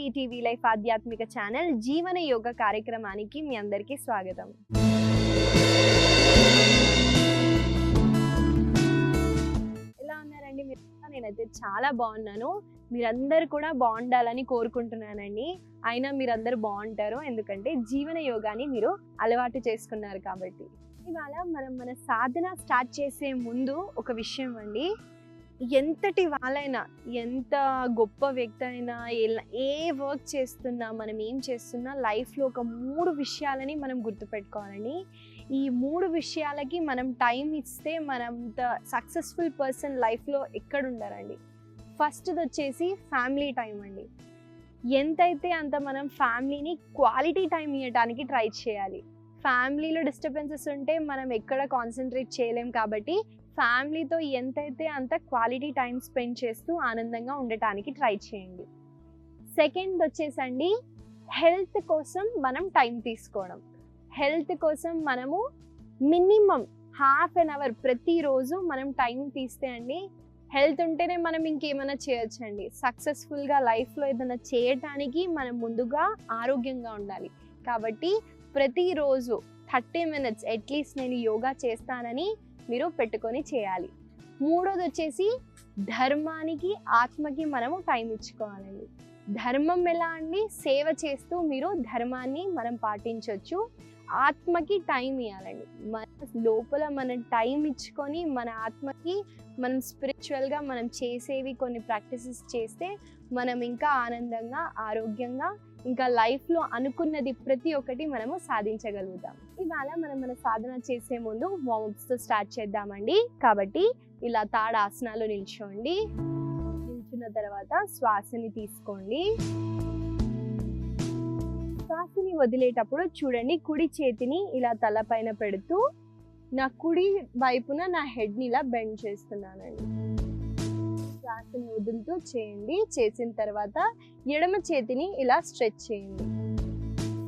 ETV life ఆధ్యాత్మిక channel జీవన యోగ కార్యక్రమానికి మీ అందరికీ స్వాగతం. ఎలా ఉన్నారండి మీరు? నేనైతే చాలా బాగున్నాను. మీరందరూ కూడా బాగుండాలని కోరుకుంటున్నానండి. అయినా మీరందరూ బాగుంటారు, ఎందుకంటే జీవన యోగాని మీరు అలవాటు చేసుకున్నారు కాబట్టి. ఇవాళ మనం మన సాధన స్టార్ట్ చేసే ముందు ఒక విషయం అండి, ఎంతటి వాళ్ళైనా, ఎంత గొప్ప వ్యక్తి అయినా, ఏ వర్క్ చేస్తున్నా, మనం ఏం చేస్తున్నా లైఫ్లో ఒక 3 విషయాలని మనం గుర్తుపెట్టుకోవాలండి. ఈ 3 విషయాలకి మనం టైం ఇస్తే మనంత సక్సెస్ఫుల్ పర్సన్ లైఫ్లో ఎక్కడ ఉండరండి. ఫస్ట్ది వచ్చేసి ఫ్యామిలీ టైం అండి. ఎంతైతే అంత మనం ఫ్యామిలీని క్వాలిటీ టైం ఇవ్వడానికి ట్రై చేయాలి. ఫ్యామిలీలో డిస్టర్బెన్సెస్ ఉంటే మనం ఎక్కడ కాన్సన్ట్రేట్ చేయలేం, కాబట్టి ఫ్యామిలీతో ఎంతైతే అంత క్వాలిటీ టైం స్పెండ్ చేస్తూ ఆనందంగా ఉండటానికి ట్రై చేయండి. సెకండ్ వచ్చేసండి, హెల్త్ కోసం మనం టైం తీసుకోవడం. హెల్త్ కోసం మనము మినిమం ½ an hour ప్రతిరోజు మనం టైం తీస్తే అండి, హెల్త్ ఉంటేనే మనం ఇంకేమైనా చేయొచ్చండి. సక్సెస్ఫుల్గా లైఫ్లో ఏదైనా చేయటానికి మనం ముందుగా ఆరోగ్యంగా ఉండాలి. కాబట్టి ప్రతిరోజు 30 minutes అట్లీస్ట్ నేను యోగా చేస్తానని మీరు పెట్టుకొని చేయాలి. మూడోది వచ్చేసి ధర్మానికి, ఆత్మకి మనము టైం ఇచ్చుకోవాలండి. ధర్మం ఎలా అండి, సేవ చేస్తూ మీరు ధర్మాన్ని మనం పాటించవచ్చు. ఆత్మకి టైం ఇవ్వాలండి. మన లోపల మనం టైం ఇచ్చుకొని మన ఆత్మకి మనం స్పిరిచువల్గా మనం చేసేవి కొన్ని ప్రాక్టీసెస్ చేస్తే మనం ఇంకా ఆనందంగా, ఆరోగ్యంగా, ఇంకా లైఫ్లో అనుకున్నది ప్రతి ఒక్కటి మనము సాధించగలుగుతాం. ఇవాళ మనం మన సాధన చేసే ముందు వార్మప్స్తో స్టార్ట్ చేద్దామండి. కాబట్టి ఇలా తాడాసనాలు నిల్చోండి. నిల్చున్న తర్వాత శ్వాసని తీసుకోండి. శ్వాసని వదిలేటప్పుడు చూడండి, కుడి చేతిని ఇలా తలపైన పెడుతూ నా కుడి వైపున నా హెడ్ని ఇలా బెండ్ చేస్తున్నానండి. శ్వాసని వదులుతూ చేయండి. చేసిన తర్వాత ఎడమ చేతిని ఇలా స్ట్రెచ్ చేయండి.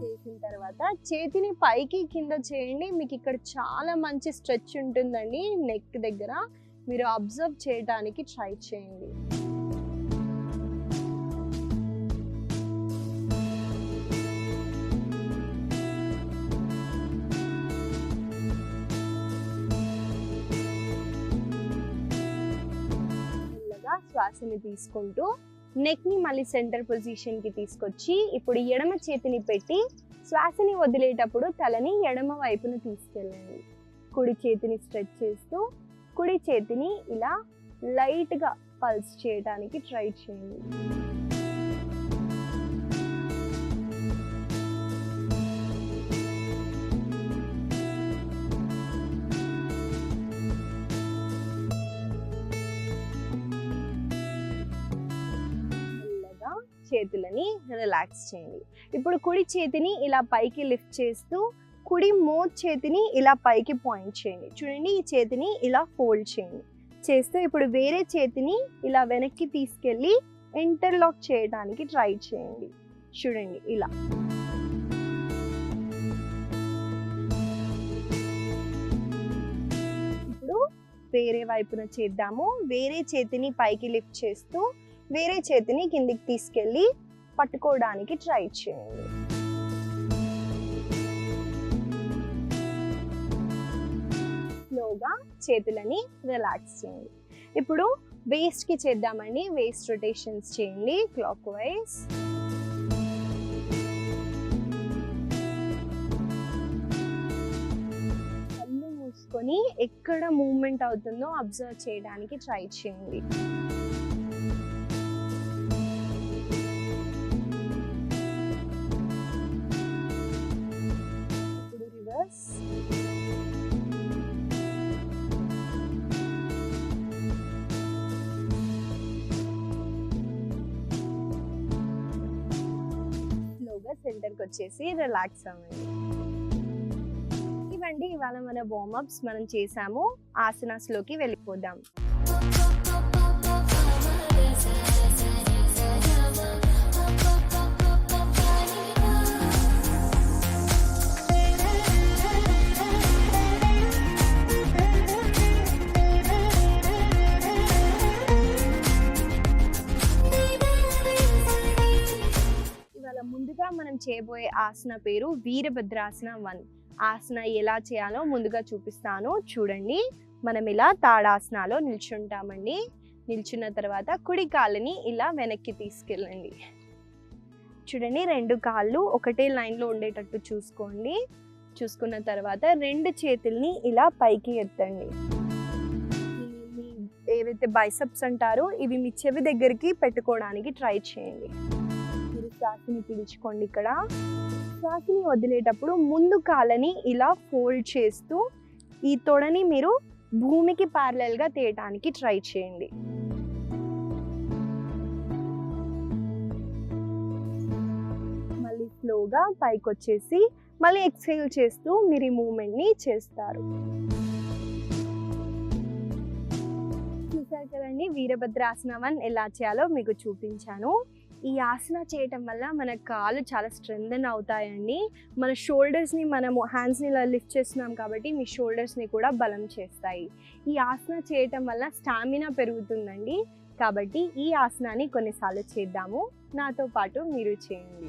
చేసిన తర్వాత చేతిని పైకి కింద చేయండి. మీకు ఇక్కడ చాలా మంచి స్ట్రెచ్ ఉంటుందండి నెక్ దగ్గర, మీరు అబ్జర్వ్ చేయడానికి ట్రై చేయండి. శ్వాసని తీసుకుంటూ నెక్ని మళ్ళీ సెంటర్ పొజిషన్కి తీసుకొచ్చి ఇప్పుడు ఎడమ చేతిని పెట్టి శ్వాసని వదిలేటప్పుడు తలని ఎడమ వైపును తీసుకెళ్ళండి. కుడి చేతిని స్ట్రెచ్ చేస్తూ కుడి చేతిని ఇలా లైట్గా పల్స్ చేయడానికి ట్రై చేయండి. చేతులని రిలాక్స్ చేయండి. ఇప్పుడు కుడి చేతిని ఇలా పైకి లిఫ్ట్ చేస్తూ కుడి మోచేతిని చేతిని ఇలా పైకి పాయింట్ చేయండి. చూడండి, ఈ చేతిని ఇలా ఫోల్డ్ చేయండి. చేస్తూ ఇప్పుడు వేరే చేతిని ఇలా వెనక్కి తీసుకెళ్ళి ఇంటర్లాక్ చేయడానికి ట్రై చేయండి. చూడండి ఇలా. ఇప్పుడు వేరే వైపున చేద్దాము. వేరే చేతిని పైకి లిఫ్ట్ చేస్తూ వేరే చేతిని కిందికి తీసుకెళ్ళి పట్టుకోవడానికి ట్రై చేయండి. స్లోగా చేతులని రిలాక్స్ చేయండి. ఇప్పుడు వేస్ట్కి చేద్దామండి. వేస్ట్ రొటేషన్స్ చేయండి క్లాక్ వైజ్. కళ్ళు మూసుకొని ఎక్కడ మూవ్మెంట్ అవుతుందో అబ్జర్వ్ చేయడానికి ట్రై చేయండి. సెంటర్కి వచ్చేసి రిలాక్స్ అవ్వండి. ఇవ్వండి ఇవాళ మన వార్మప్స్ మనం చేసాము. ఆసనాస్లోకి వెళ్ళిపోదాం. చేయబోయే ఆసన పేరు వీరభద్రాసన 1. ఆసన ఎలా చేయాలో ముందుగా చూపిస్తాను చూడండి. మనం ఇలా తాడాసనాలో నిల్చుంటామండి. నిల్చున్న తర్వాత కుడి కాళ్ళని ఇలా వెనక్కి తీసుకెళ్ళండి. చూడండి, 2 కాళ్ళు ఒకటే లైన్లో ఉండేటట్టు చూసుకోండి. చూసుకున్న తర్వాత 2 చేతుల్ని ఇలా పైకి ఎత్తండి. ఏవైతే బైసెప్స్ అంటారో ఇవి మీ చెవి దగ్గరికి పెట్టుకోవడానికి ట్రై చేయండి. మీరు శ్వాసని పీల్చుకోండి. ఇక్కడ శ్వాసని వదిలేటప్పుడు ముందు కాళ్ళని ఇలా ఫోల్డ్ చేస్తూ ఈ తొడని మీరు భూమికి ప్యారలల్గా తీయటానికి ట్రై చేయండి. మళ్ళీ స్లోగా పైకి వచ్చేసి మళ్ళీ ఎక్స్హేల్ చేస్తూ మీరు ఈ మూమెంట్ని చేస్తారు. చూసారు కదండి, వీరభద్రాసన 1 ఎలా చేయాలో మీకు చూపించాను. ఈ ఆసన చేయటం వల్ల మన కాళ్ళు చాలా స్ట్రెంథెన్ అవుతాయండి. మన షోల్డర్స్ని మనము హ్యాండ్స్ని ఇలా లిఫ్ట్ చేస్తున్నాం కాబట్టి మీ షోల్డర్స్ని కూడా బలం చేస్తాయి. ఈ ఆసన చేయటం వల్ల స్టామినా పెరుగుతుందండి. కాబట్టి ఈ ఆసనాన్ని కొన్నిసార్లు చేద్దాము. నాతో పాటు మీరు చేయండి.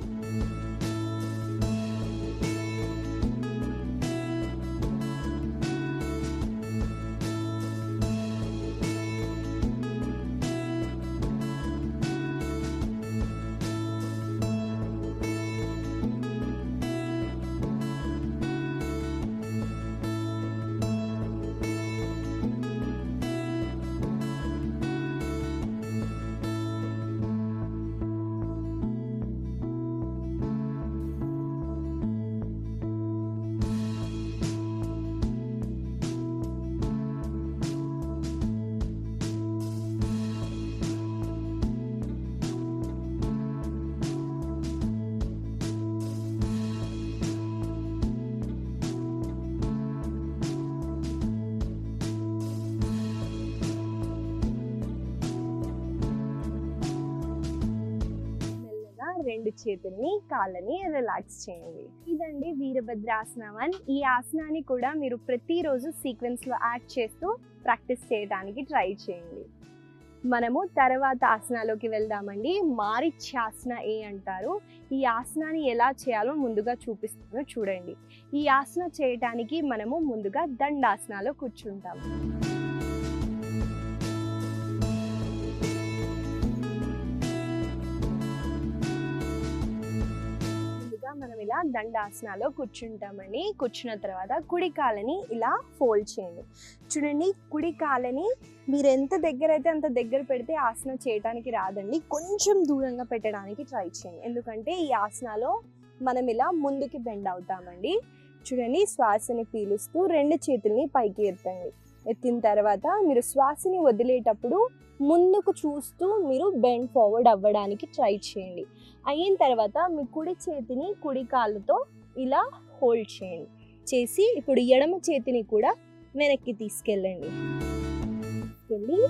రెండు చేతుల్ని కాళ్ళని రిలాక్స్ చేయండి. ఇదండి వీరభద్రాసన 1. ఈ ఆసనాన్ని కూడా మీరు ప్రతిరోజు సీక్వెన్స్లో యాడ్ చేస్తూ ప్రాక్టీస్ చేయడానికి ట్రై చేయండి. మనము తర్వాత ఆసనాలోకి వెళ్దామండి. మారిచ్యాసన ఏ అంటారు. ఈ ఆసనాన్ని ఎలా చేయాలో ముందుగా చూపిస్తాను చూడండి. ఈ ఆసన చేయటానికి మనము ముందుగా దండాసనాలో కూర్చుంటాము. మనం ఇలా దండాసనాలో కూర్చుంటామని. కూర్చున్న తర్వాత కుడి కాళ్ళని ఇలా ఫోల్డ్ చేయండి. చూడండి, కుడి కాళ్ళని మీరు ఎంత దగ్గర అయితే అంత దగ్గర పెడితే ఆసనం చేయడానికి రాదండి. కొంచెం దూరంగా పెట్టడానికి ట్రై చేయండి. ఎందుకంటే ఈ ఆసనాలో మనం ఇలా ముందుకి బెండ్ అవుతామండి. చూడండి, శ్వాసని పీలుస్తూ 2 చేతుల్ని పైకి ఎత్తండి. ఎత్తిన తర్వాత మీరు శ్వాసని వదిలేటప్పుడు ముందుకు చూస్తూ మీరు బెండ్ ఫార్వర్డ్ అవ్వడానికి ట్రై చేయండి. అయిన తర్వాత మీ కుడి చేతిని కుడి కాళ్ళతో ఇలా హోల్డ్ చేయండి. చేసి ఇప్పుడు ఎడమ చేతిని కూడా వెనక్కి తీసుకెళ్ళండి. తీసుకెళ్ళి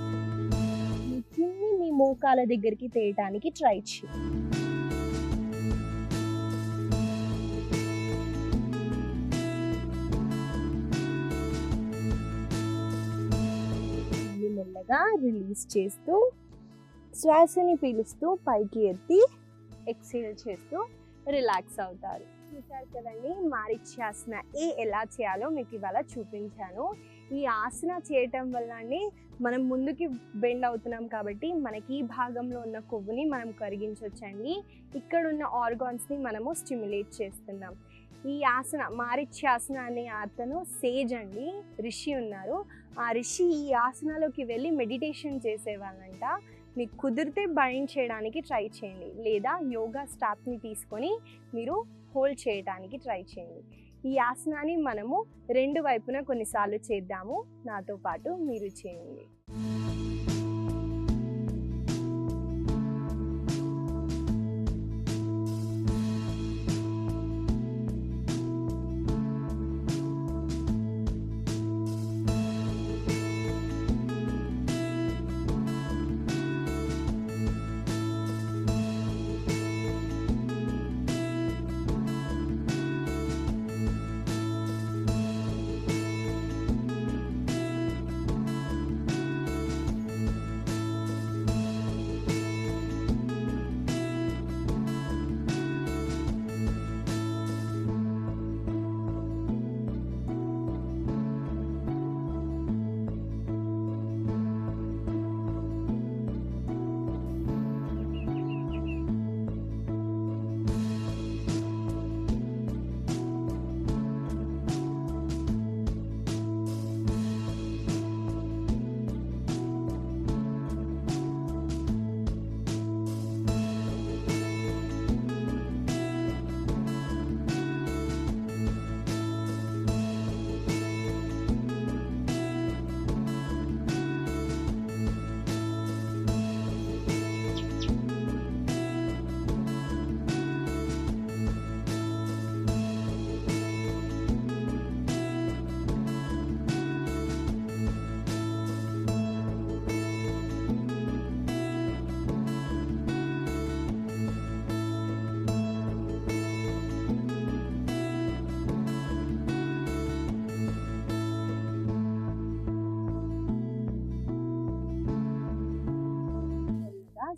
మీ కింది మీ మోకాల దగ్గరికి తేయటానికి ట్రై చేయండి. మెల్లగా రిలీజ్ చేస్తూ శ్వాసని పీలుస్తూ పైకి ఎత్తి ఎక్సేల్ చేస్తూ రిలాక్స్ అవుతారు. చూసారు కదండి, మారిచ్యాసన ఏ ఎలా చేయాలో మీకు ఇవాళ చూపించాను. ఈ ఆసన చేయటం వల్ల మనం ముందుకి బెండ్ అవుతున్నాం కాబట్టి మనకి ఈ భాగంలో ఉన్న కొవ్వుని మనం కరిగించవచ్చండి. ఇక్కడ ఉన్న ఆర్గాన్స్ని మనము స్టిమ్యులేట్ చేస్తున్నాం. ఈ ఆసన మారిచ్యాసన అనే అతను సేజ్ అండి, రిషి ఉన్నారు. ఆ రిషి ఈ ఆసనాలోకి వెళ్ళి మెడిటేషన్ చేసేవాళ్ళంట. మీకు కుదిరితే బైండ్ చేయడానికి ట్రై చేయండి, లేదా యోగా స్టాప్ని తీసుకొని మీరు హోల్డ్ చేయడానికి ట్రై చేయండి. ఈ ఆసనాన్ని మనము 2 వైపున కొన్నిసార్లు చేద్దాము. నాతో పాటు మీరు చేయండి.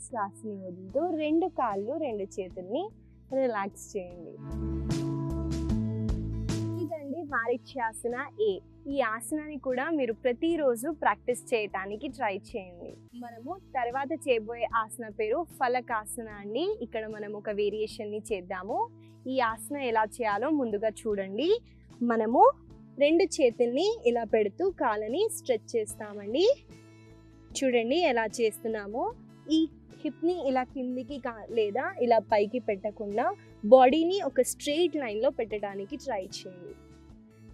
శ్వాసని వదులుతూ 2 కాళ్ళు 2 చేతుల్ని రిలాక్స్ చేయండి. ఇదండి మారీచ్యాసన ఏ. ఈ ఆసనాన్ని కూడా మీరు ప్రతిరోజు ప్రాక్టీస్ చేయటానికి ట్రై చేయండి. మనము తర్వాత చేయబోయే ఆసన పేరు ఫలకాసన అండి. ఇక్కడ మనం ఒక వేరియేషన్ని చేద్దాము. ఈ ఆసన ఎలా చేయాలో ముందుగా చూడండి. మనము 2 చేతుల్ని ఇలా పెడుతూ కాళ్ళని స్ట్రెచ్ చేస్తామండి. చూడండి ఎలా చేస్తున్నామో. ఈ హిప్ని ఇలా కిందికి లేదా ఇలా పైకి పెట్టకుండా బాడీని ఒక స్ట్రెయిట్ లైన్లో పెట్టడానికి ట్రై చేయండి.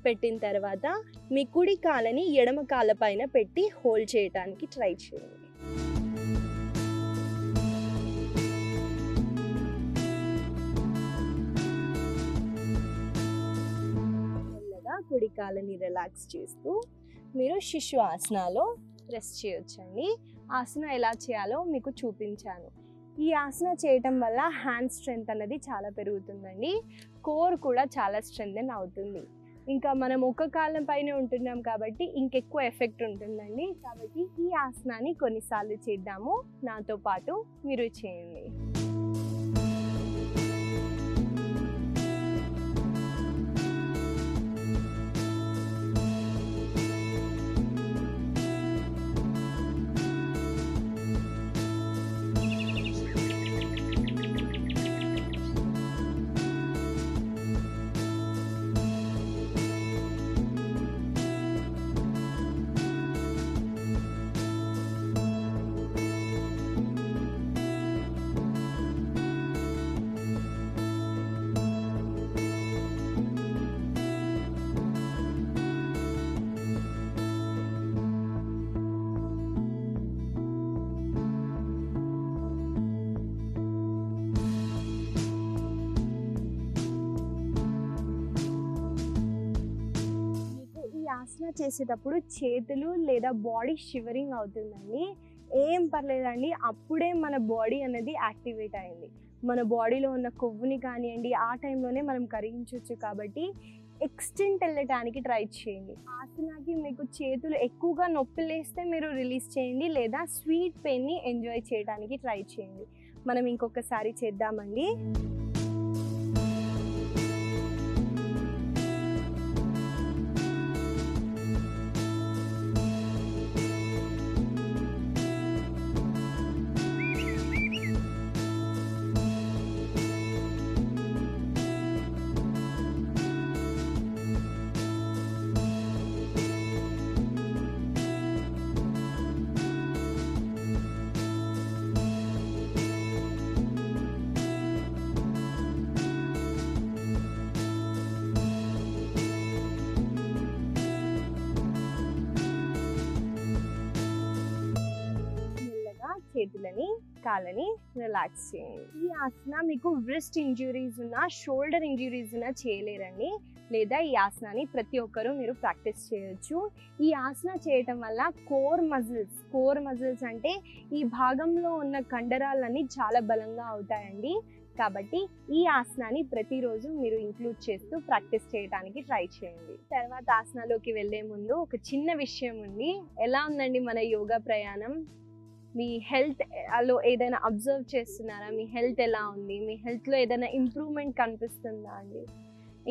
పెట్టిన తర్వాత మీ కుడి కాళ్ళని ఎడమ కాళ్ళ పైన పెట్టి హోల్డ్ చేయడానికి ట్రై చేయండి. మెల్లగా కుడి కాళ్ళని రిలాక్స్ చేస్తూ మీరు శిశు ఆసనాలో రెస్ట్ చేయొచ్చండి. ఆసన ఎలా చేయాలో మీకు చూపించాను. ఈ ఆసన చేయటం వల్ల హ్యాండ్ స్ట్రెంగ్త్ అన్నది చాలా పెరుగుతుందండి. కోర్ కూడా చాలా స్ట్రెంగ్తెన్ అవుతుంది. ఇంకా మనం ఒక కాలం పైన ఉంటున్నాం కాబట్టి ఇంకెక్కువ ఎఫెక్ట్ ఉంటుందండి. కాబట్టి ఈ ఆసనాన్ని కొన్నిసార్లు చేద్దాము. నాతో పాటు మీరు చేయండి. ఆసన చేసేటప్పుడు చేతులు లేదా బాడీ షివరింగ్ అవుతుందండి. ఏం పర్లేదండి, అప్పుడే మన బాడీ అనేది యాక్టివేట్ అయింది. మన బాడీలో ఉన్న కొవ్వుని కానివ్వండి ఆ టైంలోనే మనం కరిగించవచ్చు. కాబట్టి ఎక్స్టెంట్ వెళ్ళటానికి ట్రై చేయండి. ఆసనాకి మీకు చేతులు ఎక్కువగా నొప్పి లేస్తే మీరు రిలీజ్ చేయండి, లేదా స్వీట్ పెయిన్ని ఎంజాయ్ చేయడానికి ట్రై చేయండి. మనం ఇంకొకసారి చేద్దామండి. చేతులని కాళ్ళని రిలాక్స్ చేయండి. ఈ ఆసన మీకు రిస్ట్ ఇంజురీస్ ఉన్నా షోల్డర్ ఇంజురీస్ ఉన్నా చేయలేరండి. లేదా ఈ ఆసనాన్ని ప్రతి ఒక్కరూ మీరు ప్రాక్టీస్ చేయొచ్చు. ఈ ఆసన చేయటం వల్ల కోర్ మజిల్స్ అంటే ఈ భాగంలో ఉన్న కండరాలన్నీ చాలా బలంగా అవుతాయండి. కాబట్టి ఈ ఆసనాన్ని ప్రతిరోజు మీరు ఇంక్లూడ్ చేస్తూ ప్రాక్టీస్ చేయడానికి ట్రై చేయండి. తర్వాత ఆసనాలోకి వెళ్ళే ముందు ఒక చిన్న విషయం ఉంది. ఎలా ఉందండి మన యోగా ప్రయాణం? మీ హెల్త్ లో ఏదైనా అబ్జర్వ్ చేస్తున్నారా? మీ హెల్త్ ఎలా ఉంది? మీ హెల్త్లో ఏదైనా ఇంప్రూవ్మెంట్ కనిపిస్తుందా అండి?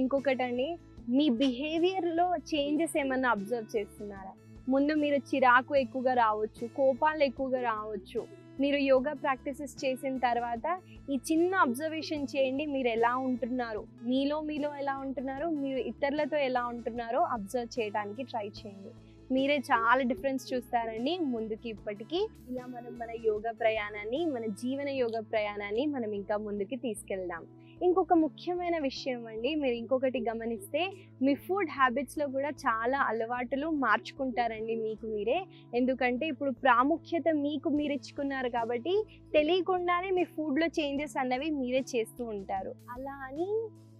ఇంకొకటండి, మీ బిహేవియర్లో చేంజెస్ ఏమన్నా అబ్జర్వ్ చేస్తున్నారా? ముందు మీరు చిరాకు ఎక్కువగా రావచ్చు, కోపాలు ఎక్కువగా రావచ్చు. మీరు యోగా ప్రాక్టీసెస్ చేసిన తర్వాత ఈ చిన్న అబ్జర్వేషన్ చేయండి. మీరు ఎలా ఉంటున్నారు, మీలో ఎలా ఉంటున్నారు, మీరు ఇతరులతో ఎలా ఉంటున్నారో అబ్జర్వ్ చేయడానికి ట్రై చేయండి. మీరే చాలా డిఫరెన్స్ చూస్తారండి ముందుకి ఇప్పటికీ. ఇలా మనం మన యోగా ప్రయాణాన్ని, మన జీవన యోగా ప్రయాణాన్ని మనం ఇంకా ముందుకి తీసుకెళ్దాం. ఇంకొక ముఖ్యమైన విషయం అండి, మీరు ఇంకొకటి గమనిస్తే మీ ఫుడ్ హ్యాబిట్స్లో కూడా చాలా అలవాటులు మార్చుకుంటారండి మీకు మీరే. ఎందుకంటే ఇప్పుడు ప్రాముఖ్యత మీకు మీరు ఇచ్చుకున్నారు కాబట్టి తెలియకుండానే మీ ఫుడ్లో చేంజెస్ అన్నవి మీరే చేస్తూ ఉంటారు. అలా అని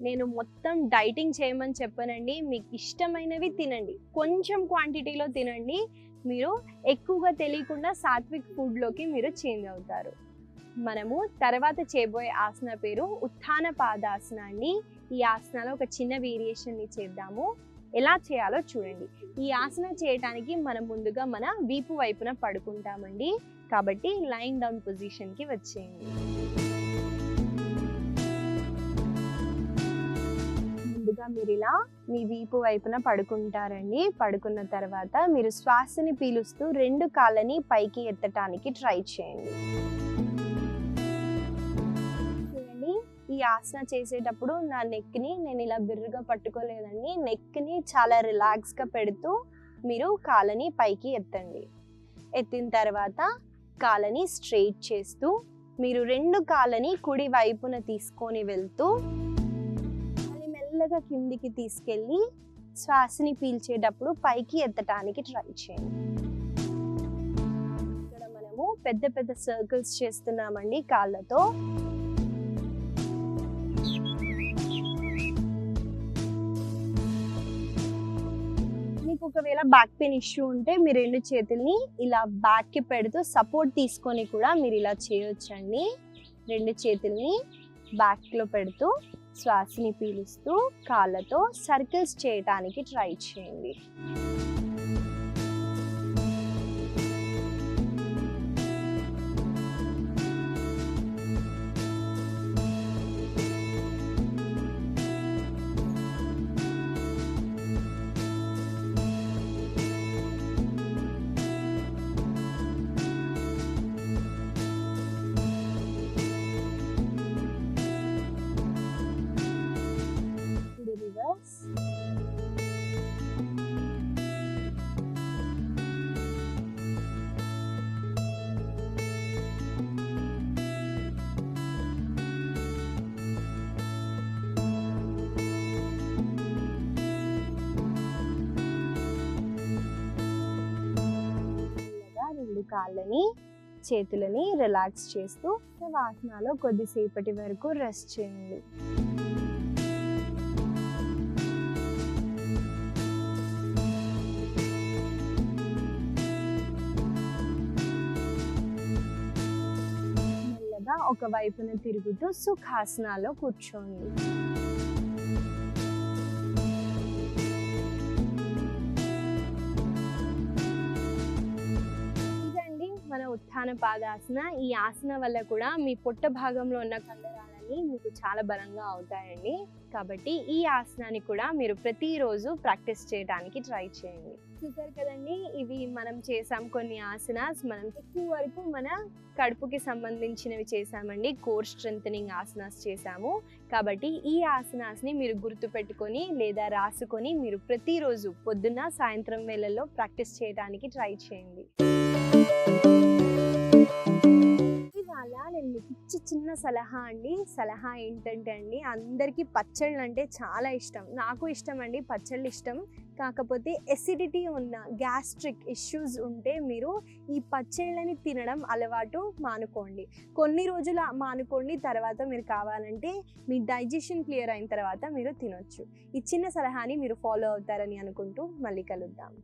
నేను మొత్తం డైటింగ్ చేయమని చెప్పనండి. మీకు ఇష్టమైనవి తినండి, కొంచెం క్వాంటిటీలో తినండి. మీరు ఎక్కువగా తెలియకుండా సాత్విక్ ఫుడ్లోకి మీరు చేంజ్ అవుతారు. మనము తర్వాత చేయబోయే ఆసన పేరు ఉత్థాన పాదాసన అండి. ఈ ఆసనలో ఒక చిన్న వేరియేషన్ని చేద్దాము. ఎలా చేయాలో చూడండి. ఈ ఆసన చేయటానికి మనం ముందుగా మన వీపు వైపున పడుకుంటామండి. కాబట్టి లైన్ డౌన్ పొజిషన్కి వచ్చేయండి. ముందుగా మీరు ఇలా మీ వీపు వైపున పడుకుంటారండి. పడుకున్న తర్వాత మీరు శ్వాసని పీలుస్తూ 2 కాళ్ళని పైకి ఎత్తటానికి ట్రై చేయండి. చూడండి, ఈ ఆసన చేసేటప్పుడు నా నెక్ని నేను ఇలా బిర్రుగా పట్టుకోలేదండి. నెక్ని చాలా రిలాక్స్గా పెడుతూ మీరు కాళ్ళని పైకి ఎత్తండి. ఎత్తిన తర్వాత కాళ్ళని స్ట్రెయిట్ చేస్తూ మీరు 2 కాళ్ళని కుడి వైపున తీసుకొని వెళ్తూ మెల్లగా కిందికి తీసుకెళ్ళి శ్వాసని పీల్చేటప్పుడు పైకి ఎత్తటానికి ట్రై చేయండి. ఇక్కడ మనము పెద్ద పెద్ద సర్కిల్స్ చేస్తున్నామండి కాళ్ళతో. మీకు ఒకవేళ బ్యాక్ పెయిన్ ఇష్యూ ఉంటే మీ 2 చేతుల్ని ఇలా బ్యాక్కి పెడుతూ సపోర్ట్ తీసుకొని కూడా మీరు ఇలా చేయొచ్చండి. 2 చేతుల్ని బ్యాక్లో పెడుతూ శ్వాసని పీలుస్తూ కాళ్ళతో సర్కిల్స్ చేయటానికి ట్రై చేయండి. రివర్స్. రెండు కాళ్ళని చేతులని రిలాక్స్ చేస్తూ శవాసనాలో కొద్దిసేపటి వరకు రెస్ట్ చేయండి. మెల్లగా ఒక వైపున తిరుగుతూ సుఖాసనాలో కూర్చోండి. మన ఉత్థాన పాదాసన. ఈ ఆసన వల్ల కూడా మీ పొట్ట భాగంలో ఉన్న కండరాలన్నీ మీకు చాలా బలంగా అవుతాయండి. కాబట్టి ఈ ఆసనాన్ని కూడా మీరు ప్రతిరోజు ప్రాక్టీస్ చేయడానికి ట్రై చేయండి. చూసారు కదండి, ఇవి మనం చేసాం కొన్ని ఆసనాస్. మనం ఎక్కువ వరకు మన కడుపుకి సంబంధించినవి చేసామండి. కోర్ స్ట్రెంథనింగ్ ఆసనాస్ చేసాము. కాబట్టి ఈ ఆసనాస్ని మీరు గుర్తుపెట్టుకొని లేదా రాసుకొని మీరు ప్రతిరోజు పొద్దున్న సాయంత్రం వేళల్లో ప్రాక్టీస్ చేయడానికి ట్రై చేయండి. ఇవాళ నేను మీకు చిన్న సలహా అండి. సలహా ఏంటంటే అండి, అందరికీ పచ్చళ్ళు అంటే చాలా ఇష్టం. నాకు ఇష్టం అండి, పచ్చళ్ళు ఇష్టం. కాకపోతే ఎసిడిటీ ఉన్న గ్యాస్ట్రిక్ ఇష్యూస్ ఉంటే మీరు ఈ పచ్చళ్ళని తినడం అలవాటు మానుకోండి. కొన్ని రోజులు మానుకోండి, తర్వాత మీరు కావాలంటే మీ డైజెషన్ క్లియర్ అయిన తర్వాత మీరు తినొచ్చు. ఈ చిన్న సలహాని మీరు ఫాలో అవుతారని అనుకుంటూ మళ్ళీ కలుద్దాం.